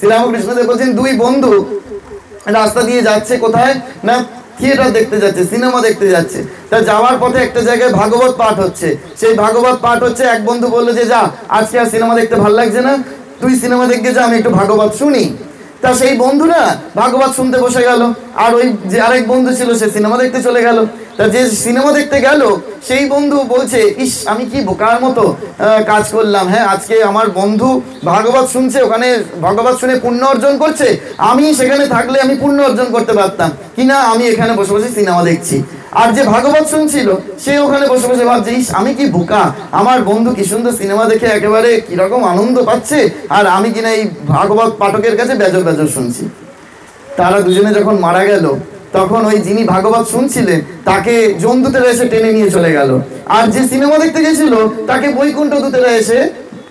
শ্রীরামকৃষ্ণদেব বলছেন দুই বন্ধু রাস্তা দিয়ে যাচ্ছে, কোথায় না থিয়েটার দেখতে যাচ্ছে, সিনেমা দেখতে যাচ্ছে। তা যাওয়ার পথে একটা জায়গায় ভাগবত পাঠ হচ্ছে, সেই ভাগবত পাঠ হচ্ছে। এক বন্ধু বললো যে যা, আজকে আর সিনেমা দেখতে ভালো লাগছে না, তুই সিনেমা দেখতে যা, আমি একটু ভাগবত শুনি। তা সেই বন্ধুরা ভাগবত শুনতে বসে গেল, আর ওই যে আরেক বন্ধু ছিল সে সিনেমা দেখতে চলে গেল। তা যে সিনেমা দেখতে গেল সেই বন্ধু বলছে, ইস আমি কি বোকার মতো কাজ করলাম, হ্যাঁ আজকে আমার বন্ধু ভাগবত শুনছে, ওখানে ভাগবত শুনে পুণ্য অর্জন করছে, আমি সেখানে থাকলে আমি পুণ্য অর্জন করতে পারতাম কিনা, আমি এখানে বসে বসে সিনেমা দেখছি। আর যে ভাগবত শুনছিল সে ওখানে বসে বসে ভাবছে, ইস আমি কি বোকা, আমার বন্ধু কি সুন্দর সিনেমা দেখে একেবারে কিরকম আনন্দ পাচ্ছে, আর আমি কিনা এই ভাগবত পাঠকের কাছে বেজর বেজর শুনছি। তারা দুজনে যখন মারা গেল তখন ওই যিনি ভাগবত শুনছিলেন তাকে যমদূতেরা এসে টেনে নিয়ে চলে গেল, আর যে সিনেমা দেখতে গেছিল তাকে বৈকুণ্ঠ দূতেরা এসে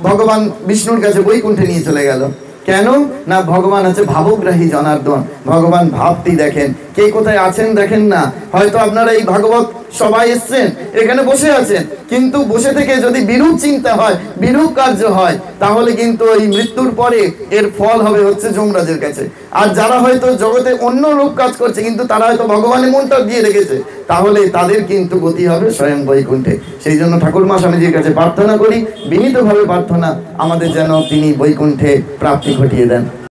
ভগবান বিষ্ণুর কাছে বৈকুণ্ঠে নিয়ে চলে গেল। কেন না ভগবান হচ্ছে ভাবগ্রাহী জনার্দন, ভগবান ভাবটি দেখেন, কে কোথায় আছেন দেখেন না। হয়তো আপনারা এই ভাগবত সবাই এসছেন, এখানে বসে আছেন, কিন্তু বসে থেকে যদি বিরূপ চিন্তা হয়, বিরূপ কার্য হয়, তাহলে কিন্তু এই মৃত্যুর পরে এর ফল হবে হচ্ছে যমরাজের কাছে। আর যারা হয়তো জগতে অন্য লোক কাজ করছে কিন্তু তারা হয়তো ভগবানের মনটা দিয়ে রেখেছে, তাহলে তাদের কিন্তু গতি হবে স্বয়ং বৈকুণ্ঠে। সেই জন্য ঠাকুরমা স্বামীজির কাছে প্রার্থনা করি, বিনীতভাবে প্রার্থনা, আমাদের যেন তিনি বৈকুণ্ঠে প্রাপ্তি ঘটিয়ে দেন।